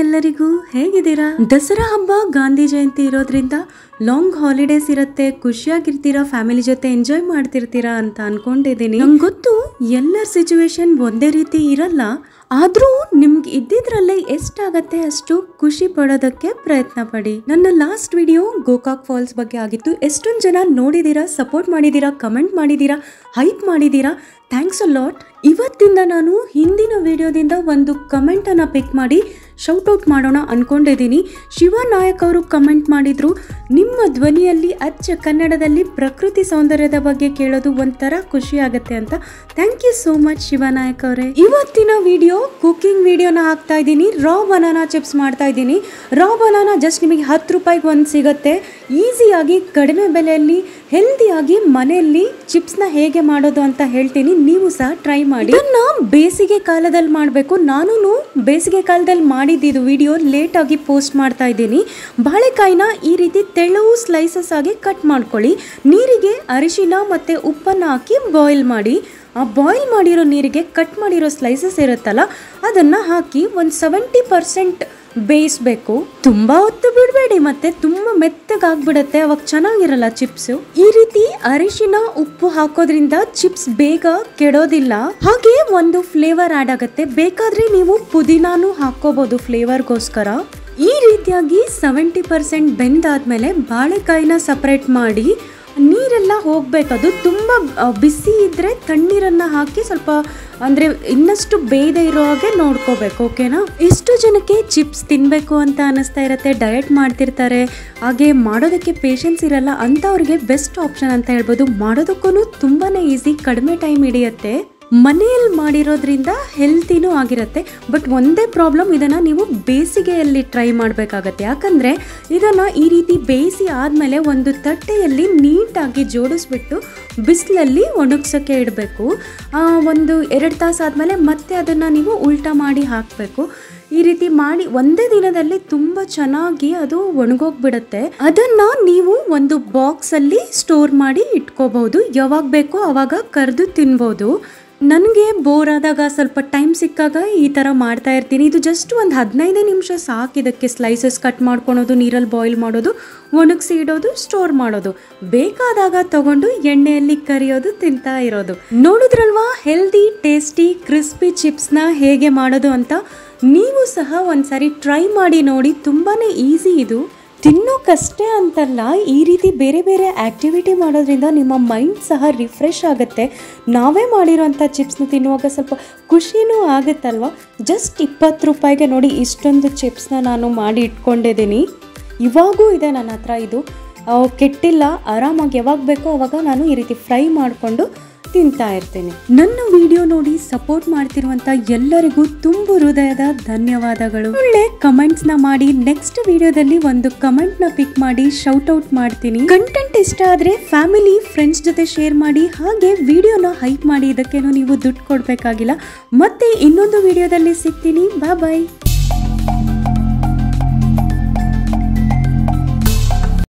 ಎಲ್ಲರಿಗೂ ಹೇಗಿದ್ದೀರಾ? ದಸರಾ ಹಬ್ಬ ಗಾಂಧಿ ಜಯಂತಿ ಇರೋದ್ರಿಂದ ಲಾಂಗ್ ಹಾಲಿಡೇಸ್ ಇರುತ್ತೆ, ಖುಷಿಯಾಗಿರ್ತೀರಾ, ಫ್ಯಾಮಿಲಿ ಜೊತೆ ಎಂಜಾಯ್ ಮಾಡ್ತಿರ್ತೀರಾ ಅಂತ ಅನ್ಕೊಂಡಿದ್ದೀನಿ. ನಂಗೆ ಗೊತ್ತು ಎಲ್ಲರ ಸಿಚುವೇಶನ್ ಒಂದೇ ರೀತಿ ಇರಲ್ಲ, ಆದ್ರೂ ನಿಮ್ಗೆ ಇದ್ದಿದ್ರಲ್ಲೇ ಎಷ್ಟಾಗತ್ತೆ ಅಷ್ಟು ಖುಷಿ ಪಡೋದಕ್ಕೆ ಪ್ರಯತ್ನ ಪಡಿ. ನನ್ನ ಲಾಸ್ಟ್ ವಿಡಿಯೋ ಗೋಕಾಕ್ ಫಾಲ್ಸ್ ಬಗ್ಗೆ ಆಗಿತ್ತು. ಎಷ್ಟೊಂದು ಜನ ನೋಡಿದೀರಾ, ಸಪೋರ್ಟ್ ಮಾಡಿದೀರಾ, ಕಮೆಂಟ್ ಮಾಡಿದೀರಾ, ಹೈಪ್ ಮಾಡಿದೀರಾ. Thanks a lot. ಇವತ್ತಿಂದ ನಾನು ಹಿಂದಿನ ವಿಡಿಯೋದಿಂದ ಒಂದು ಕಮೆಂಟ್ ಅನ್ನ ಪಿಕ್ ಮಾಡಿ ಶೌಟ್ ಔಟ್ ಮಾಡೋಣ ಅನ್ಕೊಂಡಿದ್ದೀನಿ. ಶಿವ ನಾಯಕ್ ಅವರು ಕಮೆಂಟ್ ಮಾಡಿದ್ರು, ನಿಮ್ಮ ಧ್ವನಿಯಲ್ಲಿ ಅಚ್ಚ ಕನ್ನಡದಲ್ಲಿ ಪ್ರಕೃತಿ ಸೌಂದರ್ಯದ ಬಗ್ಗೆ ಕೇಳೋದು ಒಂಥರ ಖುಷಿ ಆಗುತ್ತೆ ಅಂತ. Thank you so much Shiva Nayak ಅವರೇ. ಇವತ್ತಿನ ವಿಡಿಯೋ ಕುಕಿಂಗ್ ವಿಡಿಯೋನ ಹಾಕ್ತಾ ಇದ್ದೀನಿ. ರಾ ಬನಾನಾ ಚಿಪ್ಸ್ ಮಾಡ್ತಾ ಇದ್ದೀನಿ. ರಾ ಬನಾನಾ ಜಸ್ಟ್ ನಿಮಗೆ 10 ರೂಪಾಯಿಗೆ ಒಂದು ಸಿಗುತ್ತೆ. ಈಸಿಯಾಗಿ ಕಡಿಮೆ ಬೆಲೆಯಲ್ಲಿ ಹೆಲ್ದಿಯಾಗಿ ಮನೆಯಲ್ಲಿ ಚಿಪ್ಸ್ನ ಹೇಗೆ ಮಾಡೋದು ಅಂತ ಹೇಳ್ತೀನಿ, ನೀವು ಸಹ ಟ್ರೈ ಮಾಡಿ. ಇದನ್ನ ಬೇಸಿಗೆ ಕಾಲದಲ್ಲಿ ಮಾಡಬೇಕು. ನಾನು ಬೇಸಿಗೆ ಕಾಲದಲ್ಲಿ ಮಾಡಿದ್ದು ವಿಡಿಯೋ ಲೇಟ್ ಆಗಿ ಪೋಸ್ಟ್ ಮಾಡ್ತಾ ಇದ್ದೀನಿ. ಬಾಳೆಕಾಯಿನ ಈ ರೀತಿ ತೆಳುವು ಸ್ಲೈಸಸ್ ಆಗಿ ಕಟ್ ಮಾಡ್ಕೊಳ್ಳಿ. ನೀರಿಗೆ ಅರಿಶಿನ ಮತ್ತೆ ಉಪ್ಪನ್ನ ಹಾಕಿ ಬಾಯ್ಲ್ ಮಾಡಿ. ಆ ಬಾಯ್ಲ್ ಮಾಡಿರೋ ನೀರಿಗೆ ಕಟ್ ಮಾಡಿರೋ ಸ್ಲೈಸಸ್ ಇರುತ್ತಲ್ಲ ಅದನ್ನ ಹಾಕಿ ಒಂದು 70% ಬೇಯಿಸ್ಬೇಕು. ತುಂಬಾ ಹೊತ್ತು ಬಿಡಬೇಡಿ, ಮತ್ತೆ ತುಂಬಾ ಮೆತ್ತಗಾಗ್ಬಿಡತ್ತೆ, ಅವಾಗ ಚೆನ್ನಾಗಿರಲ್ಲ ಚಿಪ್ಸ್. ಈ ರೀತಿ ಅರಿಶಿನ ಉಪ್ಪು ಹಾಕೋದ್ರಿಂದ ಚಿಪ್ಸ್ ಬೇಗ ಕೆಡೋದಿಲ್ಲ, ಹಾಗೆ ಒಂದು ಫ್ಲೇವರ್ ಆಡ್ ಆಗುತ್ತೆ. ಬೇಕಾದ್ರೆ ನೀವು ಪುದೀನಾನು ಹಾಕೋಬಹುದು ಫ್ಲೇವರ್ಗೋಸ್ಕರ. ಈ ರೀತಿಯಾಗಿ 70% ಬೆಂದಾದ್ಮೇಲೆ ಬಾಳೆಕಾಯಿನ ಸಪರೇಟ್ ಮಾಡಿ ನೀರೆಲ್ಲ ಹೋಗ್ಬೇಕದು. ತುಂಬ ಬಿಸಿ ಇದ್ರೆ ತಣ್ಣೀರನ್ನ ಹಾಕಿ ಸ್ವಲ್ಪ ಅಂದರೆ ಇನ್ನಷ್ಟು ಬೇಯದೆ ಇರೋ ಹಾಗೆ ನೋಡ್ಕೋಬೇಕು, ಓಕೆನಾ? ಎಷ್ಟು ಜನಕ್ಕೆ ಚಿಪ್ಸ್ ತಿನ್ನಬೇಕು ಅಂತ ಅನ್ನಿಸ್ತಾ ಇರುತ್ತೆ, ಡಯಟ್ ಮಾಡ್ತಿರ್ತಾರೆ, ಹಾಗೆ ಮಾಡೋದಕ್ಕೆ ಪೇಷನ್ಸ್ ಇರಲ್ಲ ಅಂಥವ್ರಿಗೆ ಬೆಸ್ಟ್ ಆಪ್ಷನ್ ಅಂತ ಹೇಳ್ಬೋದು. ಮಾಡೋದಕ್ಕೂ ತುಂಬಾ ಈಸಿ, ಕಡಿಮೆ ಟೈಮ್ ಹಿಡಿಯುತ್ತೆ, ಮನೆಯಲ್ಲಿ ಮಾಡಿರೋದ್ರಿಂದ ಹೆಲ್ತಿನೂ ಆಗಿರುತ್ತೆ. ಬಟ್ ಒಂದೇ ಪ್ರಾಬ್ಲಮ್, ಇದನ್ನು ನೀವು ಬೇಸಿಗೆಯಲ್ಲಿ ಟ್ರೈ ಮಾಡಬೇಕಾಗತ್ತೆ. ಯಾಕಂದರೆ ಇದನ್ನು ಈ ರೀತಿ ಬೇಯಿಸಿ ಆದಮೇಲೆ ಒಂದು ತಟ್ಟೆಯಲ್ಲಿ ನೀಟಾಗಿ ಜೋಡಿಸ್ಬಿಟ್ಟು ಬಿಸಿಲಲ್ಲಿ ಒಣಗ್ಸೋಕ್ಕೆ ಇಡಬೇಕು. ಒಂದು 2 ತಾಸು ಆದಮೇಲೆ ಮತ್ತೆ ಅದನ್ನು ನೀವು ಉಲ್ಟಾ ಮಾಡಿ ಹಾಕಬೇಕು. ಈ ರೀತಿ ಮಾಡಿ ಒಂದೇ ದಿನದಲ್ಲಿ ತುಂಬ ಚೆನ್ನಾಗಿ ಅದು ಒಣಗೋಗ್ಬಿಡುತ್ತೆ. ಅದನ್ನು ನೀವು ಒಂದು ಬಾಕ್ಸಲ್ಲಿ ಸ್ಟೋರ್ ಮಾಡಿ ಇಟ್ಕೋಬಹುದು. ಯಾವಾಗ ಬೇಕೋ ಆವಾಗ ಕರೆದು ತಿನ್ಬೋದು. ನನಗೆ ಬೋರ್ ಆದಾಗ, ಸ್ವಲ್ಪ ಟೈಮ್ ಸಿಕ್ಕಾಗ ಈ ಥರ ಮಾಡ್ತಾ ಇರ್ತೀನಿ. ಇದು ಜಸ್ಟ್ ಒಂದು 15 ನಿಮಿಷ ಸಾಕು. ಇದಕ್ಕೆ ಸ್ಲೈಸಸ್ ಕಟ್ ಮಾಡ್ಕೊಳೋದು, ನೀರಲ್ಲಿ ಬಾಯ್ಲ್ ಮಾಡೋದು, ಒಣಗಿಸಿ ಇಡೋದು, ಸ್ಟೋರ್ ಮಾಡೋದು, ಬೇಕಾದಾಗ ತಗೊಂಡು ಎಣ್ಣೆಯಲ್ಲಿ ಕರಿಯೋದು, ತಿಂತಾ ಇರೋದು. ನೋಡಿದ್ರಲ್ವಾ ಹೆಲ್ದಿ ಟೇಸ್ಟಿ ಕ್ರಿಸ್ಪಿ ಚಿಪ್ಸ್ನ ಹೇಗೆ ಮಾಡೋದು ಅಂತ. ನೀವು ಸಹ ಒಂದ್ಸರಿ ಟ್ರೈ ಮಾಡಿ ನೋಡಿ, ತುಂಬಾ ಈಸಿ ಇದು. ತಿನ್ನೋಕ್ಕಷ್ಟೇ ಅಂತಲ್ಲ, ಈ ರೀತಿ ಬೇರೆ ಬೇರೆ ಆ್ಯಕ್ಟಿವಿಟಿ ಮಾಡೋದ್ರಿಂದ ನಿಮ್ಮ ಮೈಂಡ್ ಸಹ ರಿಫ್ರೆಶ್ ಆಗುತ್ತೆ. ನಾವೇ ಮಾಡಿರೋಂಥ ಚಿಪ್ಸ್ನ ತಿನ್ನುವಾಗ ಸ್ವಲ್ಪ ಖುಷಿನೂ ಆಗುತ್ತಲ್ವ. ಜಸ್ಟ್ 20 ರೂಪಾಯಿಗೆ ನೋಡಿ ಇಷ್ಟೊಂದು ಚಿಪ್ಸ್ನ ನಾನು ಮಾಡಿ ಇಟ್ಕೊಂಡಿದ್ದೀನಿ. ಇವಾಗೂ ಇದೆ ನನ್ನ ಹತ್ರ, ಇದು ಕೆಟ್ಟಿಲ್ಲ. ಆರಾಮಾಗಿ ಯಾವಾಗ ಬೇಕೋ ಅವಾಗ ನಾನು ಈ ರೀತಿ ಫ್ರೈ ಮಾಡಿಕೊಂಡು ತಿಂತಾ ಇರ್ತೀನಿ. ನನ್ನ ವಿಡಿಯೋ ನೋಡಿ ಸಪೋರ್ಟ್ ಮಾಡ್ತಿರುವಂತ ಎಲ್ಲರಿಗೂ ತುಂಬು ಹೃದಯದ ಧನ್ಯವಾದಗಳು. ಒಳ್ಳೆ ಕಮೆಂಟ್ಸ್ ನ ಮಾಡಿ ನೆಕ್ಸ್ಟ್ ವಿಡಿಯೋದಲ್ಲಿ ಒಂದು ಕಮೆಂಟ್ ನ ಪಿಕ್ ಮಾಡಿ ಶೌಟ್ ಔಟ್ ಮಾಡ್ತೀನಿ. ಕಂಟೆಂಟ್ ಇಷ್ಟ ಆದ್ರೆ ಫ್ಯಾಮಿಲಿ ಫ್ರೆಂಡ್ಸ್ ಜೊತೆ ಶೇರ್ ಮಾಡಿ, ಹಾಗೆ ವಿಡಿಯೋನ ಹೈಪ್ ಮಾಡಿ. ಇದಕ್ಕೇನೋ ನೀವು ದುಡ್ಡು ಕೊಡ್ಬೇಕಾಗಿಲ್ಲ. ಮತ್ತೆ ಇನ್ನೊಂದು ವಿಡಿಯೋದಲ್ಲಿ ಸಿಗ್ತೀನಿ. ಬಾಯ್ ಬಾಯ್.